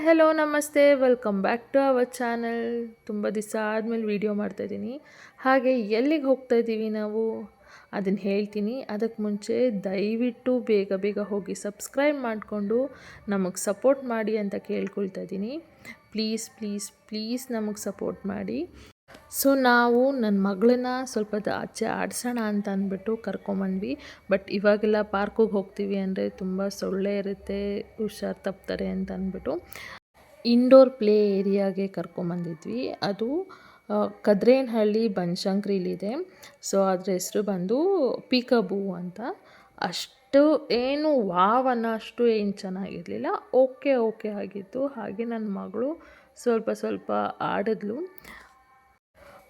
Hello ನಮಸ್ತೆ, welcome back to our channel. ತುಂಬ ದಿವಸ ಆದಮೇಲೆ ವೀಡಿಯೋ ಮಾಡ್ತಾಯಿದ್ದೀನಿ. ಹಾಗೆ ಎಲ್ಲಿಗೆ ಹೋಗ್ತಾ ಇದ್ದೀವಿ ನಾವು ಅದನ್ನು ಹೇಳ್ತೀನಿ. ಅದಕ್ಕೆ ಮುಂಚೆ ದಯವಿಟ್ಟು ಬೇಗ ಬೇಗ ಹೋಗಿ ಸಬ್ಸ್ಕ್ರೈಬ್ ಮಾಡಿಕೊಂಡು ನಮಗೆ ಸಪೋರ್ಟ್ ಮಾಡಿ ಅಂತ ಕೇಳ್ಕೊಳ್ತಾ ಇದ್ದೀನಿ. ಪ್ಲೀಸ್ ಪ್ಲೀಸ್ ಪ್ಲೀಸ್ ನಮಗೆ ಸಪೋರ್ಟ್ ಮಾಡಿ. ಸೊ ನಾವು ನನ್ನ ಮಗಳನ್ನ ಸ್ವಲ್ಪ ಆಚೆ ಆಡಿಸೋಣ ಅಂತ ಅಂದ್ಬಿಟ್ಟು ಕರ್ಕೊಂಬಂದ್ವಿ. ಬಟ್ ಇವಾಗೆಲ್ಲ ಪಾರ್ಕಿಗೆ ಹೋಗ್ತೀವಿ ಅಂದರೆ ತುಂಬ ಸೊಳ್ಳೆ ಇರುತ್ತೆ, ಹುಷಾರು ತಪ್ತಾರೆ ಅಂತ ಅಂದ್ಬಿಟ್ಟು ಇಂಡೋರ್ ಪ್ಲೇ ಏರಿಯಾಗೆ ಕರ್ಕೊಂಬಂದಿದ್ವಿ. ಅದು ಕದ್ರೇನಹಳ್ಳಿ ಬನಶಂಕರಿಲಿದೆ. ಸೊ ಅದ್ರ ಹೆಸರು ಬಂದು ಪೀಕಬೂ ಅಂತ. ಅಷ್ಟು ಏನು ವಾವ್ ಅನ್ನೋ ಅಷ್ಟು ಏನು ಚೆನ್ನಾಗಿರಲಿಲ್ಲ, ಓಕೆ ಓಕೆ ಆಗಿತ್ತು. ಹಾಗೆ ನನ್ನ ಮಗಳು ಸ್ವಲ್ಪ ಸ್ವಲ್ಪ ಆಡಿದ್ಲು.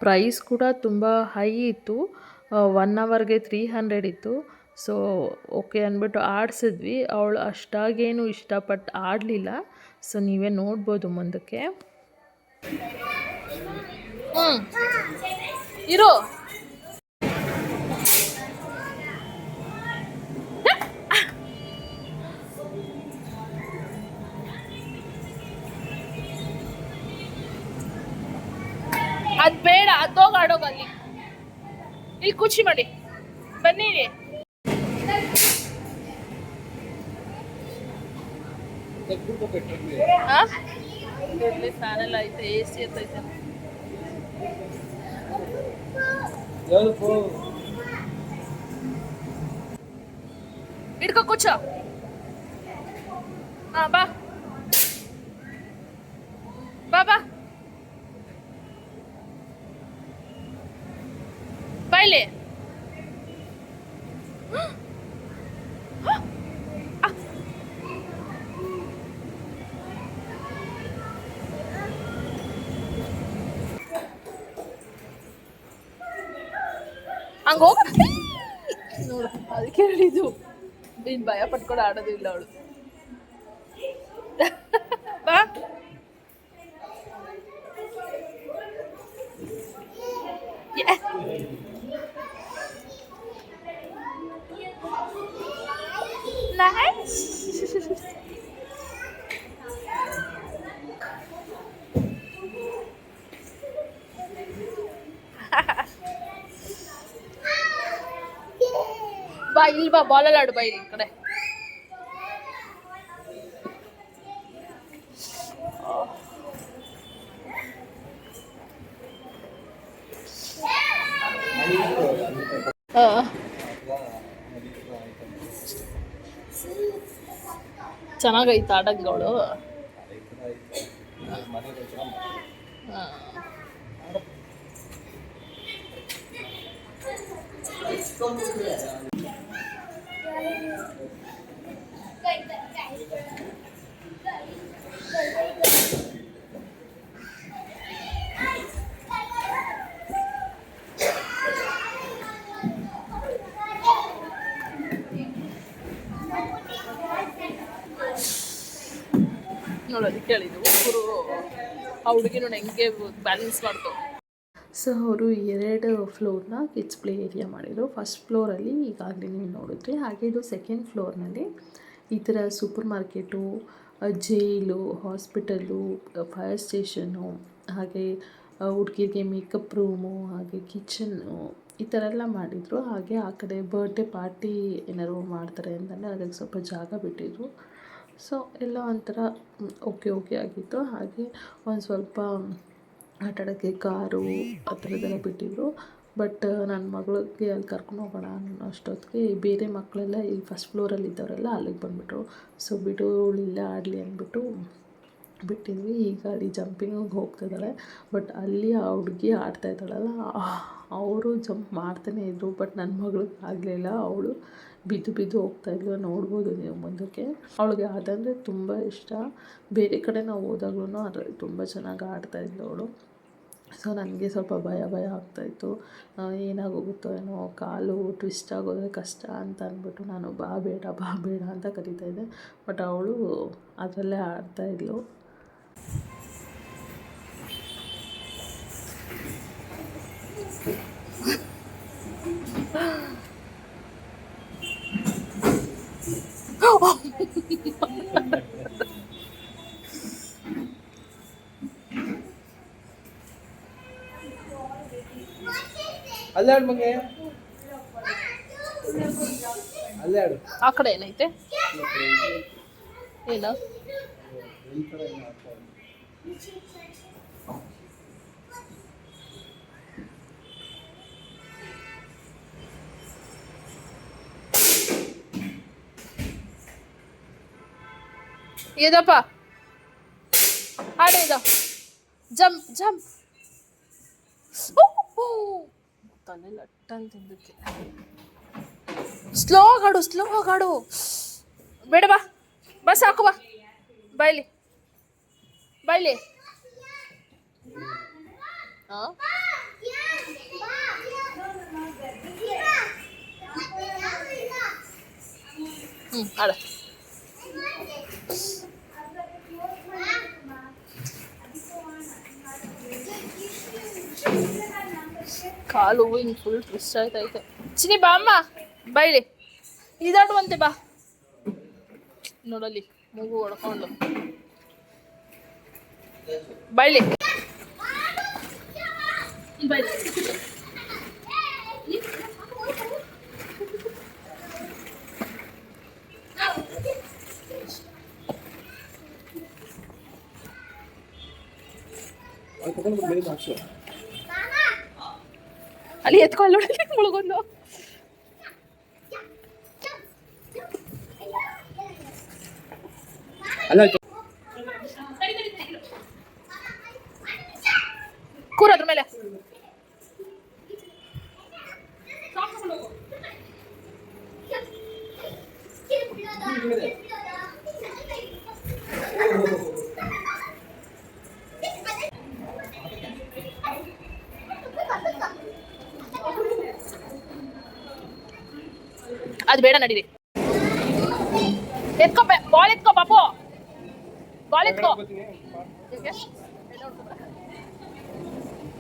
ಪ್ರೈಸ್ ಕೂಡ ತುಂಬ ಹೈ ಇತ್ತು, 1 ಅವರ್ಗೆ 300 ಇತ್ತು. ಸೊ ಓಕೆ ಅಂದ್ಬಿಟ್ಟು ಆಡಿಸಿದ್ವಿ. ಅವಳು ಅಷ್ಟಾಗೇನು ಇಷ್ಟಪಟ್ಟು ಆಡಲಿಲ್ಲ. ಸೊ ನೀವೇ ನೋಡ್ಬೋದು ಮುಂದಕ್ಕೆ. ಇರೋ ಅದು ಬೇಡ, ಅದೋಗ ಆಡೋಗ ಅಲ್ಲಿ ಇಲ್ಲಿ ಖುಷಿ ಮಾಡಿ ಬನ್ನಿ. ಫ್ಯಾನ್ ಎಲ್ಲ ಐತೆ, ಎ ಸಿ ಇರ್ತೈತೆ. ಹಿಡ್ಕೊ ಕೂಚ. ಹಾ ಬಾ ಬಾ ಬಾ ಬಾಯ್ಲೆ. ಹಂಗ ಹೋಗ ನೋಡು, ಅದಕ್ಕೆ ಹೇಳಿದ್ದು ನೀನು ಭಯ ಪಟ್ಕೊಂಡು ಆಡೋದಿಲ್ಲ ಅವಳು. ಬಾ ಬಾ ಇಲ್ಲಿ ಬಾ, ಬಾಲಲ್ಲಿ ಆಡು. ಬಾ ಇಲ್ಲಿ ಕಡೆ. ಚೆನ್ನಾಗೈತೆ ಆಡಕ್ಕೆ ಅವಳು. ನೋಡೋದು ಕೇಳಿದ್ದು ಒಬ್ಬರು ಆ ಹುಡುಗಿನ ಹೆಂಗೆ ಬ್ಯಾಲೆನ್ಸ್ ಮಾಡ್ತು. ಸೊ ಅವರು 2 ಫ್ಲೋರ್ನ ಕಿಡ್ಸ್ ಪ್ಲೇ ಏರಿಯಾ ಮಾಡಿದರು. ಫಸ್ಟ್ ಫ್ಲೋರಲ್ಲಿ ಈಗಾಗಲೇ ನೀವು ನೋಡಿದ್ರಿ. ಹಾಗೆ ಇದು ಸೆಕೆಂಡ್ ಫ್ಲೋರ್ನಲ್ಲಿ ಈ ಥರ ಸೂಪರ್ ಮಾರ್ಕೆಟು, ಜೈಲು, ಹಾಸ್ಪಿಟಲು, ಫೈರ್ ಸ್ಟೇಷನ್ನು, ಹಾಗೆ ಹುಡುಗಿರಿಗೆ ಮೇಕಪ್ ರೂಮು, ಹಾಗೆ ಕಿಚನ್ನು, ಈ ಥರ ಎಲ್ಲ ಮಾಡಿದರು. ಹಾಗೆ ಆ ಕಡೆ ಬರ್ಡೇ ಪಾರ್ಟಿ ಏನಾದ್ರು ಮಾಡ್ತಾರೆ ಅಂತಂದರೆ ಅದಕ್ಕೆ ಸ್ವಲ್ಪ ಜಾಗ ಬಿಟ್ಟಿದ್ರು. ಸೊ ಎಲ್ಲ ಒಂಥರ ಓಕೆ ಓಕೆ ಆಗಿತ್ತು. ಹಾಗೆ ಒಂದು ಸ್ವಲ್ಪ ಆಟಾಡೋಕ್ಕೆ ಕಾರು ಆ ಥರದ್ದೆಲ್ಲ ಬಿಟ್ಟಿದ್ರು. ಬಟ್ ನನ್ನ ಮಗಳಿಗೆ ಅಲ್ಲಿ ಕರ್ಕೊಂಡು ಹೋಗೋಣ ಅನ್ನೋ ಅಷ್ಟೊತ್ತಿಗೆ ಬೇರೆ ಮಕ್ಕಳೆಲ್ಲ ಈ ಫಸ್ಟ್ ಫ್ಲೋರಲ್ಲಿ ಇದ್ದವರೆಲ್ಲ ಅಲ್ಲಿಗೆ ಬಂದುಬಿಟ್ರು. ಸೊ ಬಿಡು ಇಲ್ಲೇ ಆಡಲಿ ಅಂದ್ಬಿಟ್ಟು ಬಿಟ್ಟಿದ್ವಿ. ಈಗ ಅಲ್ಲಿ ಜಂಪಿಂಗಿಗೆ ಹೋಗ್ತಿದ್ದಾಳೆ. ಬಟ್ ಅಲ್ಲಿ ಆ ಹುಡುಗಿ ಆಡ್ತಾಯಿದ್ದಾಳಲ್ಲ, ಅವರು ಜಂಪ್ ಮಾಡ್ತಾನೇ ಇದ್ದರು. ಬಟ್ ನನ್ನ ಮಗಳಿಗೆ ಆಗಲಿಲ್ಲ, ಅವಳು ಬಿದ್ದು ಬಿದ್ದು ಹೋಗ್ತಾಯಿದ್ಲು. ನೋಡ್ಬೋದು ನೀವು ಮುಂದಕ್ಕೆ. ಅವಳಿಗೆ ಅದಂದರೆ ತುಂಬ ಇಷ್ಟ. ಬೇರೆ ಕಡೆ ನಾವು ಹೋದಾಗ್ಲೂ ಅದರಲ್ಲಿ ತುಂಬ ಚೆನ್ನಾಗಿ ಆಡ್ತಾಯಿದ್ಲು ಅವಳು. ಸೊ ನನಗೆ ಸ್ವಲ್ಪ ಭಯ ಭಯ ಆಗ್ತಾಯಿತ್ತು, ಏನಾಗೋಗುತ್ತೋ ಏನೋ, ಕಾಲು ಟ್ವಿಸ್ಟ್ ಆಗೋದ್ರೆ ಕಷ್ಟ ಅಂತ ಅಂದ್ಬಿಟ್ಟು ನಾನು ಬಾ ಬೇಡ ಅಂತ ಕರೀತಾಯಿದ್ದೆ. ಬಟ್ ಅವಳು ಅದರಲ್ಲೇ ಆಡ್ತಾಯಿದ್ಲು. ಆ ಕಡೆ ಏನೈತೆ ಏನು ಇದಪ್ಪ ಆಡ ಇದು ಜಂಪ್ ಜಂಪ್ ತಲೆ ಲಟ್ಟನ್ ತಿಂದಕ್ಕೆ ಸ್ಲೋ ಆಗಾಡು ಬೇಡ ಬಾ ಬಸ್ ಹಾಕು ಬಾ ಬಾಯ್ಲಿ ಆಡ ಕಾಲು ಹಿಂಗೆ ಫುಲ್ ಟ್ವಿಸ್ಟ್ ಆಯ್ತೈತೆ ಚಿನಿ ಬಾ ಅಮ್ಮ ಬೈಲಿ ಇದಾಡುವಂತೆ ಬಾ ನೋಡಲ್ಲಿ ಮೂಗು ಹೊಡ್ಕೊಂಡು ಬೈಲಿ ಅಲ್ಲಿ ಎತ್ಕೊಳ್ಳ ಮುಳುಗೊಂದು ಕೂರದ್ರ ಮೇಲೆ ಅದು ಬೇಡ ನಡೀರಿ ಎತ್ಕೋ ಬಾಲ್ ಎತ್ಕೋ ಪಾಪು ಬಾಲ್ ಎತ್ಕೋ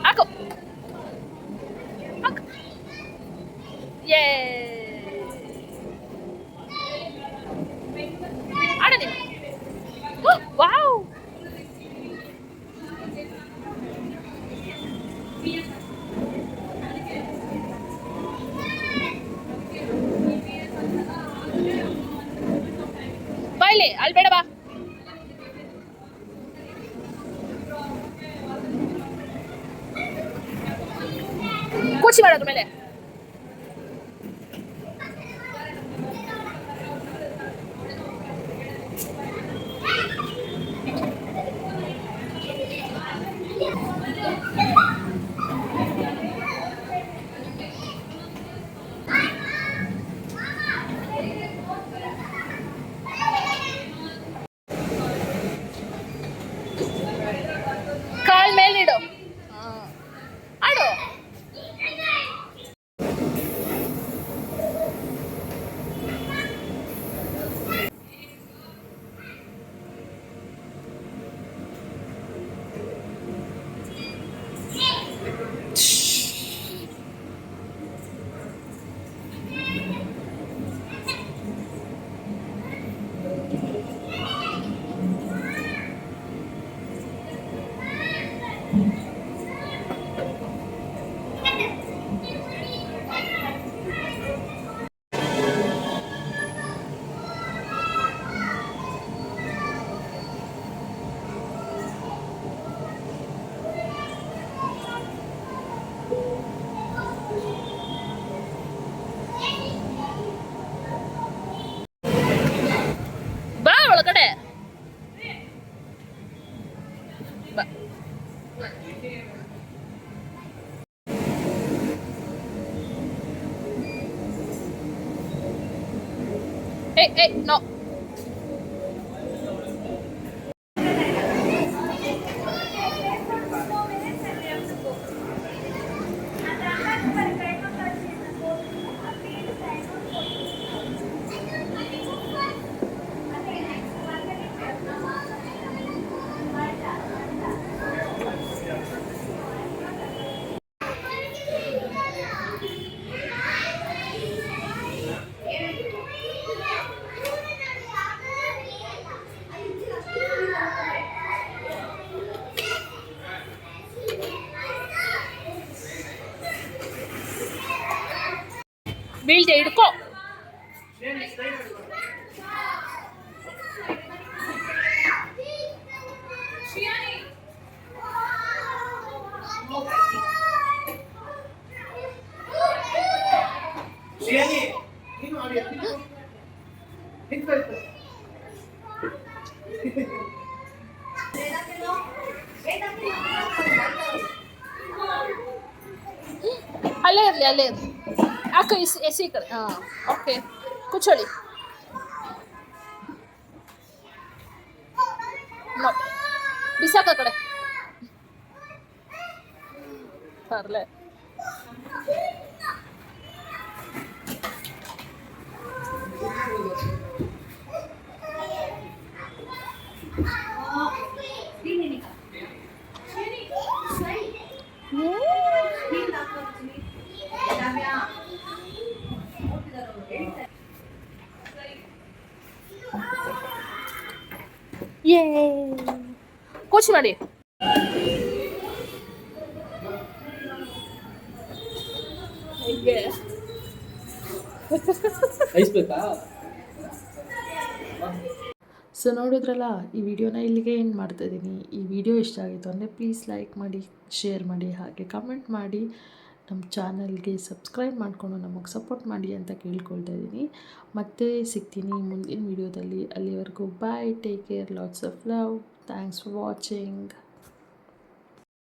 ಹಾಕು ಆಡ ನೀನು ವಾವ್ ಬಾಯ್ಲಿ ಅಲ್ಲಿ ಬೇಡ ಬಾ ಕೂಚಿ ಮಾಡೋದ್ರ ಮೇಲೆ ಕಾಲ್ ಮೇಲಿಡು ಆಡು ಬಾ ಒಳಗಡೆ ಬಾ ಏಯ್ ನೋ ಬೀಳ್ತೆ ಹಿಡ್ಕೋ. ಅಲ್ಲೇ ಇರಲಿ, ಅಲ್ಲೇ ಇರಲಿ. ಅಕ್ಕ ಎಸಿ ಕಡೆ. ಹಾಂ, ಓಕೆ, ಕೂತ್ಕೊಳ್ಳಿ. ಬಿಸಾಕ ಕಡೆ ಬರ್ಲೆ. ಯೇ ಕೋಚ್ ಮಾಡಿ. ಹಿಂಗೆ ಸೊ ನೋಡಿದ್ರಲ್ಲ, ಈ ವಿಡಿಯೋನ ಇಲ್ಲಿಗೆ ಏನು ಮಾಡ್ತಾಯಿದ್ದೀನಿ. ಈ ವಿಡಿಯೋ ಇಷ್ಟ ಆಗಿತ್ತು ಅಂದರೆ ಪ್ಲೀಸ್ ಲೈಕ್ ಮಾಡಿ, ಶೇರ್ ಮಾಡಿ, ಹಾಗೆ ಕಮೆಂಟ್ ಮಾಡಿ, ನಮ್ಮ ಚಾನಲ್ಗೆ ಸಬ್ಸ್ಕ್ರೈಬ್ ಮಾಡಿಕೊಂಡು ನಮಗೆ ಸಪೋರ್ಟ್ ಮಾಡಿ ಅಂತ ಕೇಳ್ಕೊಳ್ತಾ ಇದ್ದೀನಿ. ಮತ್ತೆ ಸಿಗ್ತೀನಿ ಮುಂದಿನ ವಿಡಿಯೋದಲ್ಲಿ. ಅಲ್ಲಿವರೆಗೂ bye, take care, lots of love, thanks for watching.